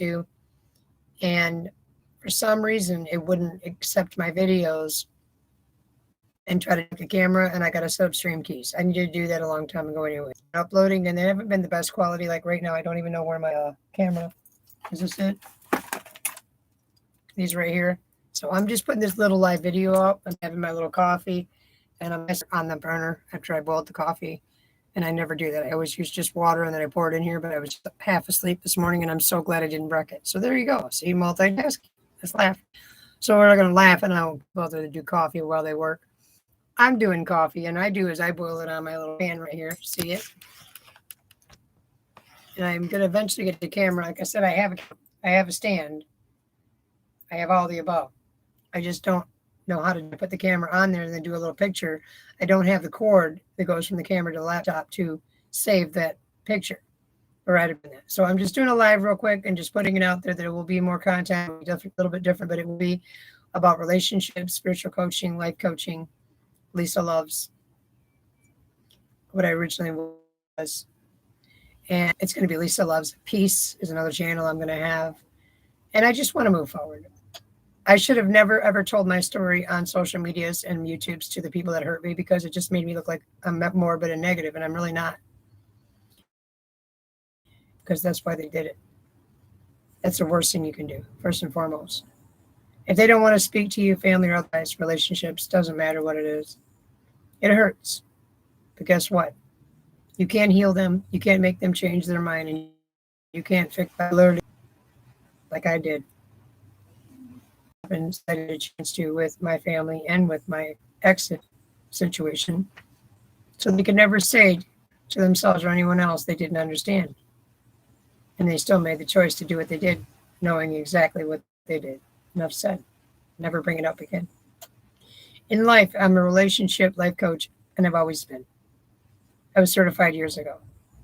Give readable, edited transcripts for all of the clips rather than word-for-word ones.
do. And for some reason, it wouldn't accept my videos and try to take the camera, and I got to set up stream keys. I needed to do that a long time ago anyway. Uploading, and they haven't been the best quality. Like right now, I don't even know where my camera, is this it? These right here. So I'm just putting this little live video up. I'm having my little coffee, and I'm on the burner after I boiled the coffee. And I never do that. I always use just water, and then I pour it in here, but I was half asleep this morning, and I'm so glad I didn't wreck it. So there you go. See, multitasking. Let's laugh. So we're going to laugh, and I'll bother to do coffee while they work. I'm doing coffee, and I boil it on my little pan right here. See it? And I'm going to eventually get the camera. Like I said, I have a stand. I have all the above. I just don't know how to put the camera on there and then do a little picture. I don't have the cord that goes from the camera to the laptop to save that picture or edit that. So I'm just doing a live real quick and just putting it out there. There will be more content, a little bit different, but it will be about relationships, spiritual coaching, life coaching. Lisa loves what I originally was. And it's going to be Lisa Loves Peace is another channel I'm going to have. And I just want to move forward. I should have never, ever told my story on social medias and YouTubes to the people that hurt me, because it just made me look like I'm morbid and negative, and I'm really not. Because that's why they did it. That's the worst thing you can do, first and foremost. If they don't want to speak to you, family or otherwise, relationships, doesn't matter what it is. It hurts. But guess what? You can't heal them. You can't make them change their mind. And you can't fix that literally like I did. And I had a chance to with my family and with my exit situation. So they could never say to themselves or anyone else they didn't understand. And they still made the choice to do what they did, knowing exactly what they did. Enough said. Never bring it up again. In life, I'm a relationship life coach, and I've always been. I was certified years ago,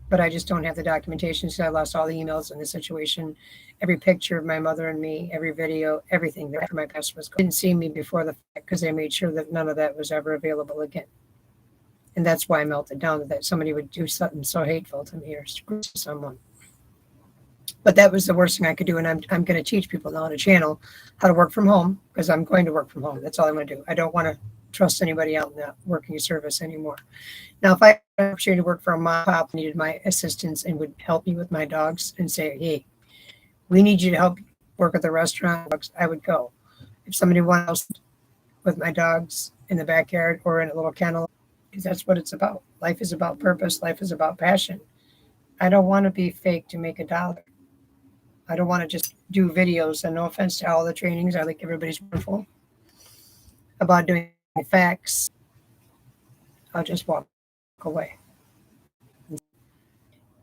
but I just don't have the documentation, so I lost all the emails in the situation, every picture of my mother and me, every video, everything that my past was. Didn't see me before the fact because they made sure that none of that was ever available again. And that's why I melted down, that somebody would do something so hateful to me or screw someone. But that was the worst thing I could do, and I'm going to teach people now on a channel how to work from home, because I'm going to work from home. That's all I'm going to do. I don't want to trust anybody out in that working service anymore. Now, if I had an opportunity to work for a mom pop, needed my assistance and would help me with my dogs and say, hey, we need you to help work at the restaurant, I would go. If somebody wanted else with my dogs in the backyard or in a little kennel, because that's what it's about. Life is about purpose. Life is about passion. I don't want to be fake to make $1. I don't want to just do videos, and no offense to all the trainings. I think everybody's wonderful about doing facts. I'll just walk away.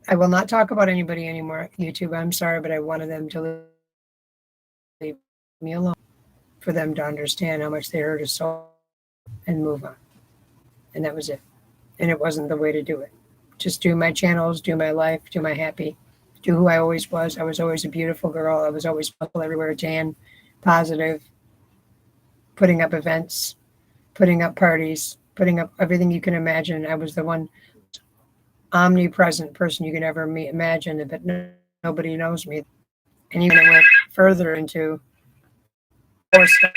I will not talk about anybody anymore. YouTube, I'm sorry, but I wanted them to leave me alone for them to understand how much they hurt us so and move on. And that was it. And it wasn't the way to do it. Just do my channels, do my life, do my happy, do who I always was. I was always a beautiful girl. I was always beautiful everywhere, tan, positive, putting up events, putting up parties, putting up everything you can imagine. I was the one omnipresent person you can ever imagine, but nobody knows me. And even I went further into more stuff.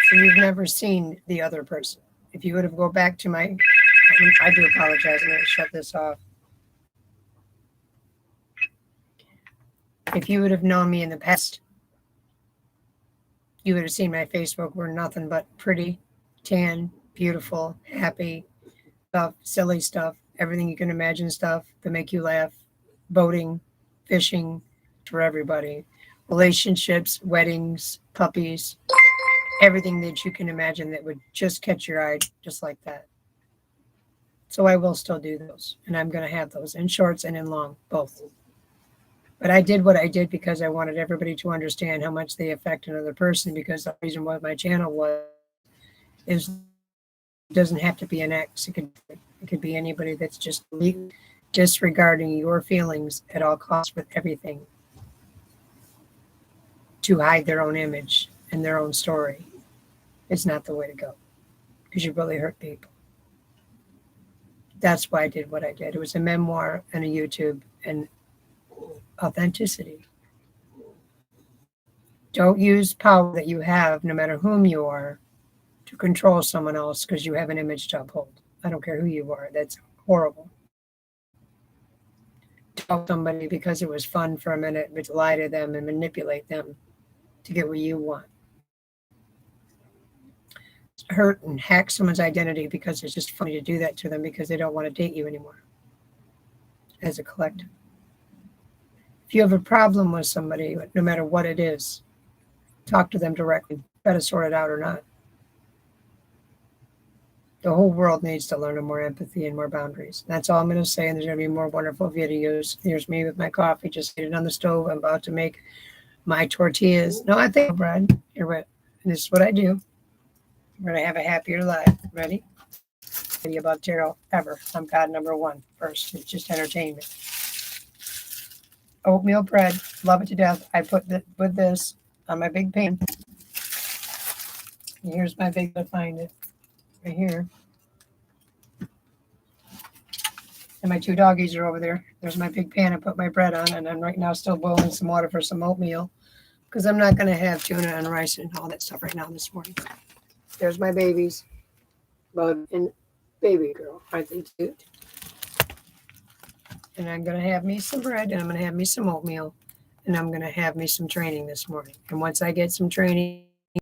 So you've never seen the other person. If you would have go back to I do apologize. I'm going to shut this off. If you would have known me in the past, you would have seen my Facebook were nothing but pretty, tan, beautiful, happy stuff, silly stuff, everything you can imagine stuff that make you laugh, boating, fishing for everybody, relationships, weddings, puppies, everything that you can imagine that would just catch your eye just like that. So I will still do those, and I'm going to have those in shorts and in long, both. But I did what I did because I wanted everybody to understand how much they affect another person, because the reason why my channel is it doesn't have to be an ex. It could be anybody that's just disregarding your feelings at all costs with everything to hide their own image and their own story. It's not the way to go, because you really hurt people. That's why I did what I did. It was a memoir and a YouTube and authenticity. Don't use power that you have, no matter whom you are, to control someone else because you have an image to uphold. I don't care who you are. That's horrible. Tell somebody because it was fun for a minute, but to lie to them and manipulate them to get what you want. Hurt and hack someone's identity because it's just funny to do that to them because they don't want to date you anymore as a collective. If you have a problem with somebody, no matter what it is, talk to them directly. Try to sort it out or not. The whole world needs to learn more empathy and more boundaries. That's all I'm going to say. And there's going to be more wonderful videos. Here's me with my coffee, just get it on the stove. I'm about to make my tortillas. No, I think bread. Here, what? This is what I do. I'm going to have a happier life. Ready? Video about tarot ever. I'm God number one. First, it's just entertainment. Oatmeal bread. Love it to death. I put this on my big pan. And here's my big, to find it. Right here. And my two doggies are over there. There's my big pan I put my bread on, and I'm right now still boiling some water for some oatmeal because I'm not going to have tuna and rice and all that stuff right now this morning. There's my babies, Bud and baby girl. Aren't they cute? And I'm going to have me some bread, and I'm going to have me some oatmeal, and I'm going to have me some training this morning. And once I get some training,